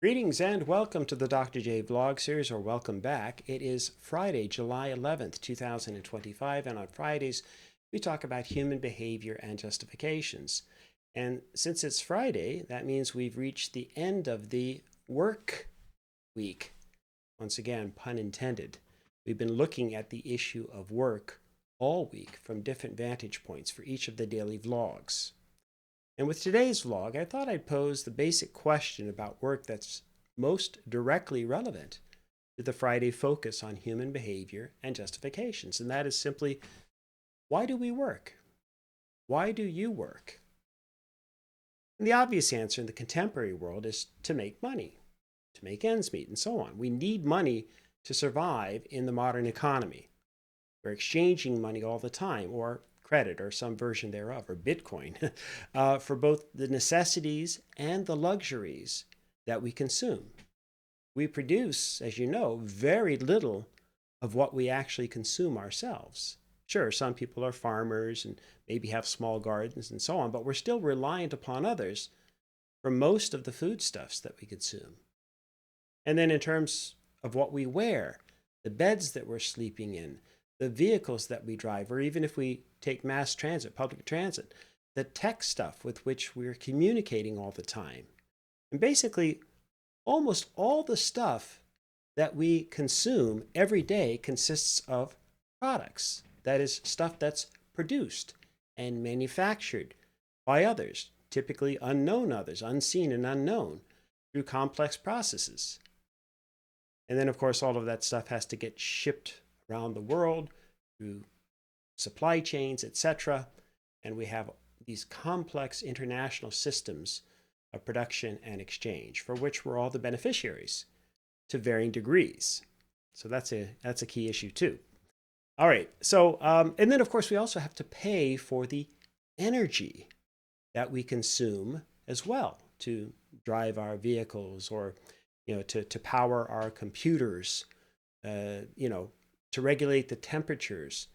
Greetings and welcome to the Dr. J Vlog Series, or welcome back. It is Friday, July 11th, 2025, and on Fridays we talk about human behavior and justifications. And since it's Friday, that means we've reached the end of the work week. Once again, pun intended. We've been looking at the issue of work all week from different vantage points for each of the daily vlogs. And with today's vlog, I thought I'd pose the basic question about work that's most directly relevant to the Friday focus on human behavior and justifications. And that is simply, why do we work? Why do you work? And the obvious answer in the contemporary world is to make money, to make ends meet, and so on. We need money to survive in the modern economy. We're exchanging money all the time, or credit or some version thereof, or Bitcoin, for both the necessities and the luxuries that we consume. We produce, as you know, very little of what we actually consume ourselves. Sure, some people are farmers and maybe have small gardens and so on, but we're still reliant upon others for most of the foodstuffs that we consume. And then in terms of what we wear, the beds that we're sleeping in, the vehicles that we drive, or even if we take mass transit, public transit, the tech stuff with which we're communicating all the time. And basically, almost all the stuff that we consume every day consists of products. That is, stuff that's produced and manufactured by others, typically unknown others, unseen and unknown, through complex processes. And then, of course, all of that stuff has to get shipped around the world through supply chains, etc. And we have these complex international systems of production and exchange, for which we're all the beneficiaries to varying degrees. So that's a key issue too. All right. So and then of course we also have to pay for the energy that we consume as well to drive our vehicles, or to power our computers, to regulate the temperatures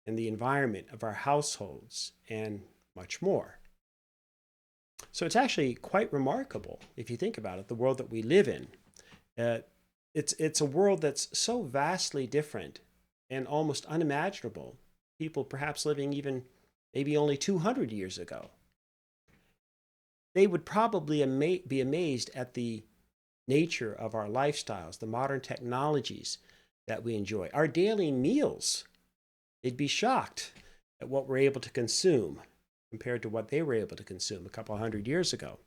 and the environment of our households, and much more. So it's actually quite remarkable, if you think about it, the world that we live in. It's a world that's so vastly different and almost unimaginable. People perhaps living even maybe only 200 years ago, they would probably be amazed at the nature of our lifestyles, the modern technologies that we enjoy, our daily meals. They'd be shocked at what we're able to consume compared to what they were able to consume a couple hundred years ago.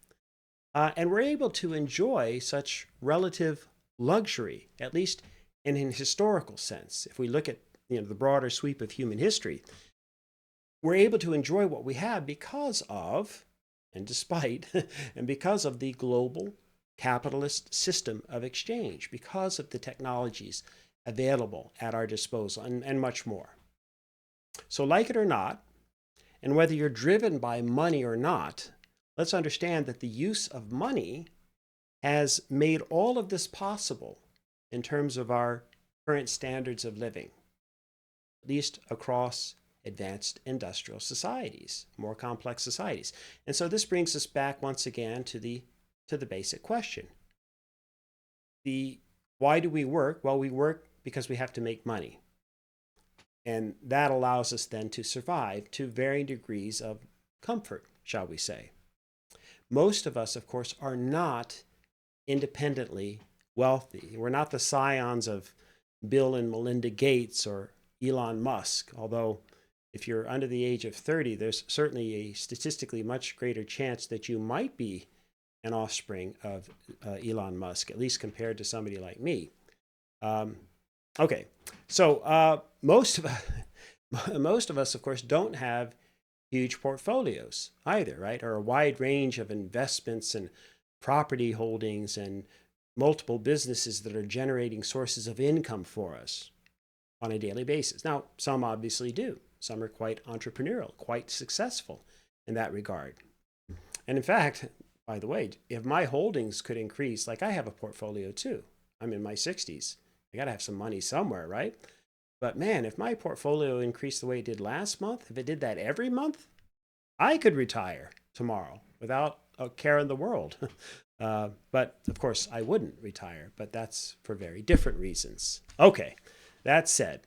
And we're able to enjoy such relative luxury, at least in an historical sense. If we look at the broader sweep of human history, we're able to enjoy what we have because of, and despite, and because of the global capitalist system of exchange, because of the technologies available at our disposal, and much more. So like it or not, and whether you're driven by money or not, let's understand that the use of money has made all of this possible in terms of our current standards of living, at least across advanced industrial societies, more complex societies. And so this brings us back once again to the basic question. Why do we work? Well, we work because we have to make money. And that allows us then to survive to varying degrees of comfort, shall we say. Most of us, of course, are not independently wealthy. We're not the scions of Bill and Melinda Gates or Elon Musk, although if you're under the age of 30, there's certainly a statistically much greater chance that you might be an offspring of Elon Musk, at least compared to somebody like me. Okay, so most of us, of course, don't have huge portfolios either, right? Or a wide range of investments and property holdings and multiple businesses that are generating sources of income for us on a daily basis. Now, some obviously do. Some are quite entrepreneurial, quite successful in that regard. And in fact, by the way, if my holdings could increase, like I have a portfolio too. I'm in my 60s. I got to have some money somewhere, right? But man, if my portfolio increased the way it did last month, if it did that every month, I could retire tomorrow without a care in the world. But of course, I wouldn't retire, but that's for very different reasons. Okay, that said,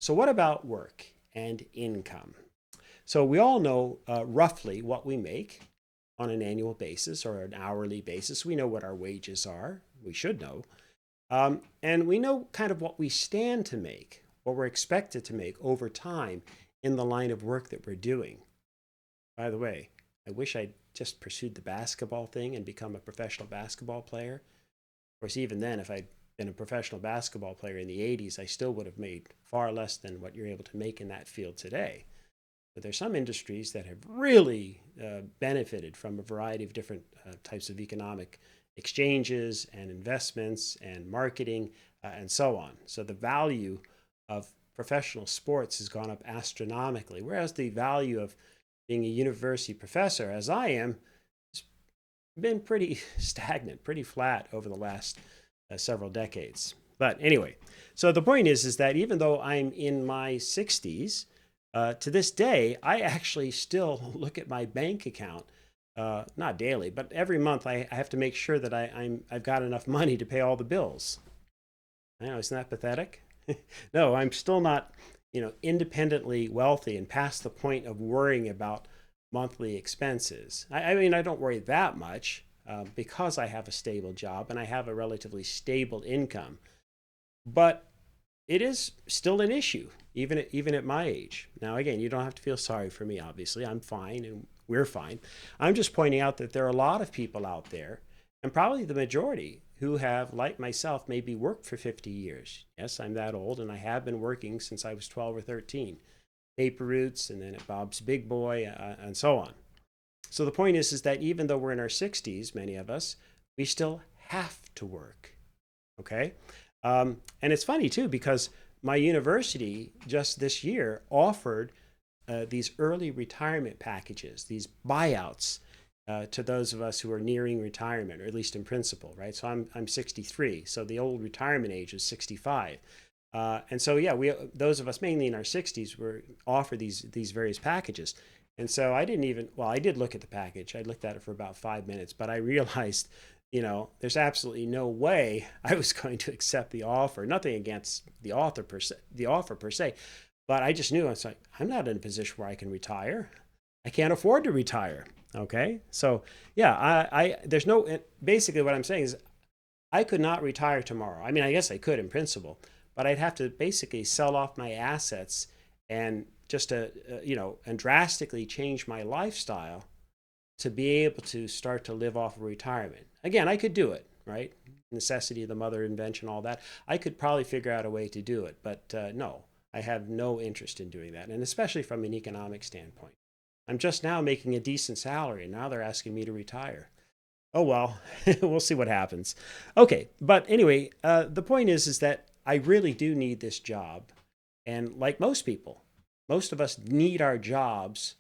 so what about work and income? So we all know roughly what we make on an annual basis or an hourly basis. We know what our wages are. We should know. And we know kind of what we stand to make, what we're expected to make over time in the line of work that we're doing. By the way, I wish I'd just pursued the basketball thing and become a professional basketball player. Of course, even then, if I'd been a professional basketball player in the 80s, I still would have made far less than what you're able to make in that field today. But there's some industries that have really benefited from a variety of different types of economic exchanges and investments and marketing and so on. So the value of professional sports has gone up astronomically, whereas the value of being a university professor, as I am, has been pretty stagnant, pretty flat over the last several decades. But anyway, so the point is that even though I'm in my 60s, to this day, I actually still look at my bank account, not daily, but every month I have to make sure that I've got enough money to pay all the bills. I know, isn't that pathetic? No, I'm still not, independently wealthy and past the point of worrying about monthly expenses. I mean, I don't worry that much because I have a stable job and I have a relatively stable income. But it is still an issue, even at my age. Now, again, you don't have to feel sorry for me, obviously. I'm fine and we're fine. I'm just pointing out that there are a lot of people out there, and probably the majority, who have, like myself, maybe worked for 50 years. Yes, I'm that old, and I have been working since I was 12 or 13. Paper routes, and then at Bob's Big Boy, and so on. So the point is that even though we're in our 60s, many of us, we still have to work. Okay? And it's funny too, because my university just this year offered these early retirement packages, these buyouts to those of us who are nearing retirement, or at least in principle, right? So I'm 63, so the old retirement age is 65. And so yeah, those of us mainly in our 60s were offered these various packages. And so I did look at the package. I looked at it for about 5 minutes, but I realized there's absolutely no way I was going to accept the offer. Nothing against the offer per se, but I just knew, I was like, I'm not in a position where I can retire. I can't afford to retire. Okay, so yeah, basically what I'm saying is I could not retire tomorrow. I mean, I guess I could in principle, but I'd have to basically sell off my assets and just and drastically change my lifestyle to be able to start to live off of retirement. Again, I could do it, right? Necessity of the mother invention, all that. I could probably figure out a way to do it, but no, I have no interest in doing that, and especially from an economic standpoint. I'm just now making a decent salary, and now they're asking me to retire. Oh well, we'll see what happens. Okay, but anyway, the point is that I really do need this job, and like most people, most of us need our jobs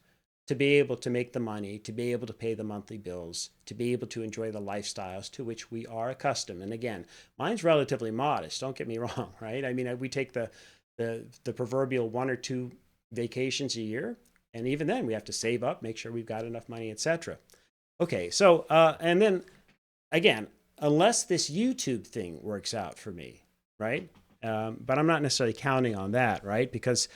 to be able to make the money, to be able to pay the monthly bills, to be able to enjoy the lifestyles to which we are accustomed. And again, mine's relatively modest, don't get me wrong, right? I mean, we take the proverbial 1 or 2 vacations a year, and even then we have to save up, make sure we've got enough money, etc. Okay, so, and then again, unless this YouTube thing works out for me, right? But I'm not necessarily counting on that, right? Because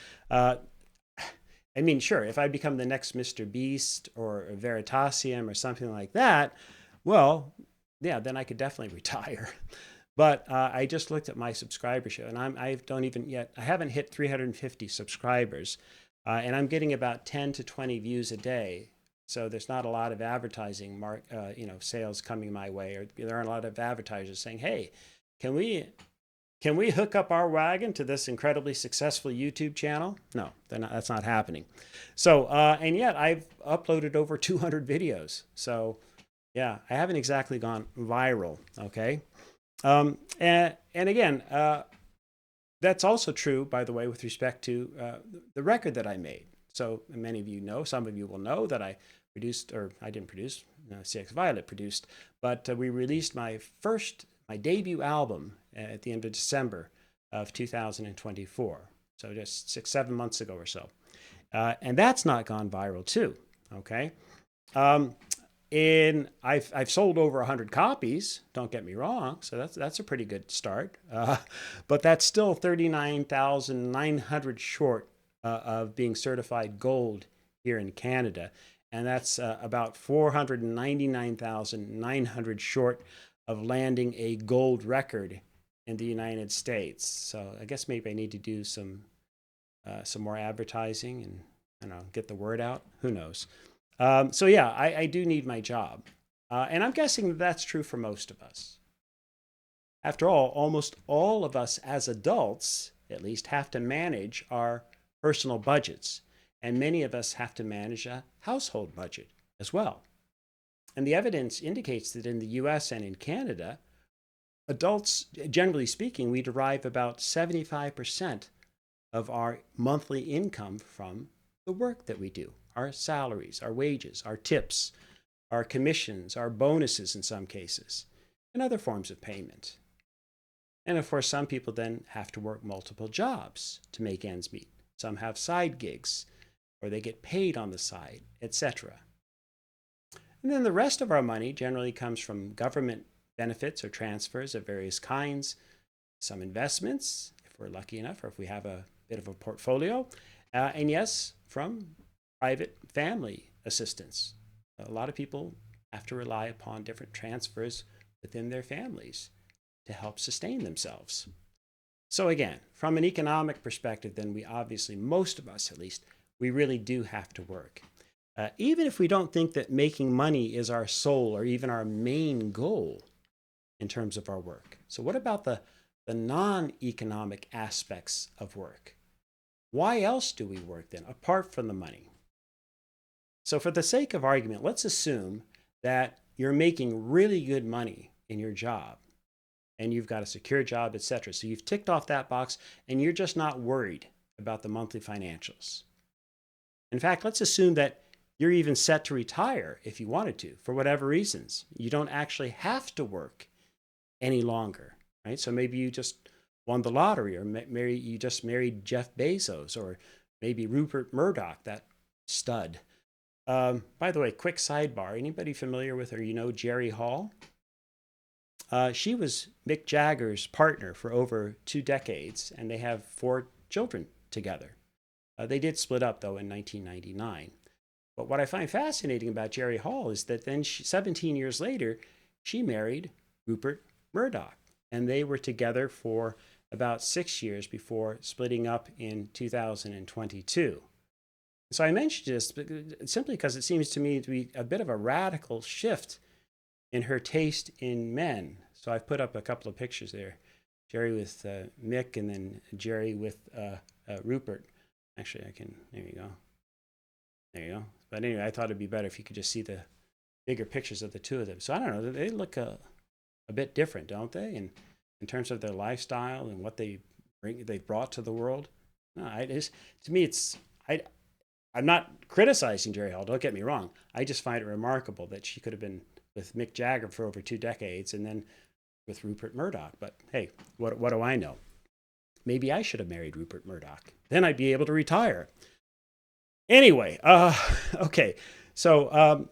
I mean, sure, if I become the next Mr. Beast or a Veritasium or something like that, well, yeah, then I could definitely retire. But I just looked at my subscribership, and I haven't hit 350 subscribers, and I'm getting about 10 to 20 views a day. So there's not a lot of advertising, sales coming my way, or there aren't a lot of advertisers saying, "Hey, can we hook up our wagon to this incredibly successful YouTube channel?" No, that's not happening. So, and yet I've uploaded over 200 videos. So, yeah, I haven't exactly gone viral. Okay. And again, that's also true, by the way, with respect to the record that I made. So many of you know, some of you will know that I didn't produce, CX Violet produced, but we released my debut album at the end of December of 2024. So just 6-7 months ago or so. And that's not gone viral too, okay? I've sold over 100 copies. Don't get me wrong. So that's a pretty good start. But that's still 39,900 short of being certified gold here in Canada, and that's about 499,900 short of landing a gold record in the United States. So I guess maybe I need to do some more advertising and I don't know, get the word out. Who knows? So yeah, I do need my job. And I'm guessing that's true for most of us. After all, almost all of us as adults, at least, have to manage our personal budgets. And many of us have to manage a household budget as well. And the evidence indicates that in the US and in Canada, adults, generally speaking, we derive about 75% of our monthly income from the work that we do, our salaries, our wages, our tips, our commissions, our bonuses in some cases, and other forms of payment. And of course, some people then have to work multiple jobs to make ends meet. Some have side gigs, or they get paid on the side, etc. And then the rest of our money generally comes from government benefits or transfers of various kinds, some investments, if we're lucky enough, or if we have a bit of a portfolio, and yes, from private family assistance. A lot of people have to rely upon different transfers within their families to help sustain themselves. So again, from an economic perspective, then we obviously, most of us at least, we really do have to work. Even if we don't think that making money is our sole or even our main goal in terms of our work. So what about the non-economic aspects of work? Why else do we work then, apart from the money? So for the sake of argument, let's assume that you're making really good money in your job and you've got a secure job, etc. So you've ticked off that box and you're just not worried about the monthly financials. In fact, let's assume that you're even set to retire if you wanted to, for whatever reasons. You don't actually have to work any longer, right? So maybe you just won the lottery, or you just married Jeff Bezos, or maybe Rupert Murdoch, that stud. By the way, quick sidebar, anybody familiar with her, Jerry Hall? She was Mick Jagger's partner for over 2 decades, and they have 4 children together. They did split up, though, in 1999. But what I find fascinating about Jerry Hall is that then 17 years later, she married Rupert Murdoch, and they were together for about 6 years before splitting up in 2022. So I mentioned this simply because it seems to me to be a bit of a radical shift in her taste in men. So I've put up a couple of pictures there. Jerry with Mick, and then Jerry with Rupert. Actually, there you go. There you go. But anyway, I thought it'd be better if you could just see the bigger pictures of the two of them. So I don't know, they look a bit different, don't they? And in terms of their lifestyle and what they've brought to the world. No, to me, I'm not criticizing Jerry Hall, don't get me wrong. I just find it remarkable that she could have been with Mick Jagger for over 2 decades and then with Rupert Murdoch. But hey, what do I know? Maybe I should have married Rupert Murdoch. Then I'd be able to retire. Anyway, okay. So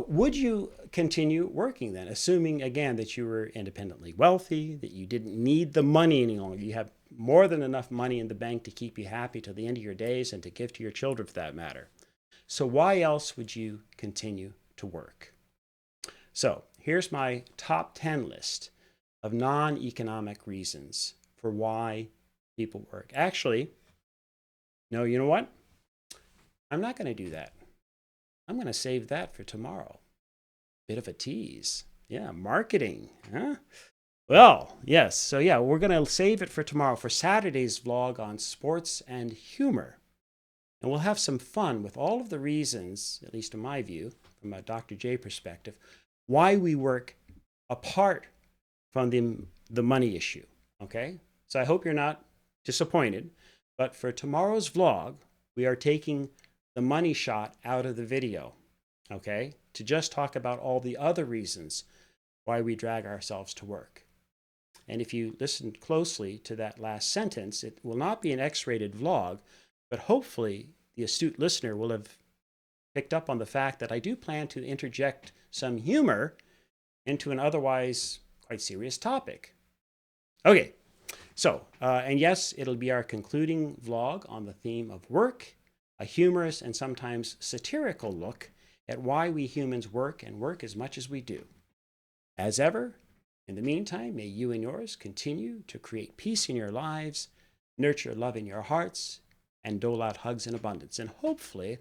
would you continue working then, assuming again that you were independently wealthy, that you didn't need the money any longer, you have more than enough money in the bank to keep you happy till the end of your days and to give to your children for that matter? So why else would you continue to work? So here's my top 10 list of non-economic reasons for why people work. Actually, no, you know what? I'm not going to do that. I'm going to save that for tomorrow. Bit of a tease. Yeah, marketing. Huh? Well, yes. So yeah, we're going to save it for tomorrow for Saturday's vlog on sports and humor. And we'll have some fun with all of the reasons, at least in my view, from a Dr. J perspective, why we work apart from the money issue. Okay? So I hope you're not disappointed. But for tomorrow's vlog, we are taking the money shot out of the video, okay, to just talk about all the other reasons why we drag ourselves to work. And if you listen closely to that last sentence, it will not be an X-rated vlog, but hopefully the astute listener will have picked up on the fact that I do plan to interject some humor into an otherwise quite serious topic. Okay, so, and yes, it'll be our concluding vlog on the theme of work, a humorous and sometimes satirical look at why we humans work and work as much as we do. As ever, in the meantime, may you and yours continue to create peace in your lives, nurture love in your hearts, and dole out hugs in abundance. And hopefully,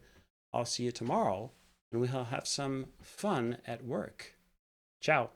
I'll see you tomorrow and we'll have some fun at work. Ciao.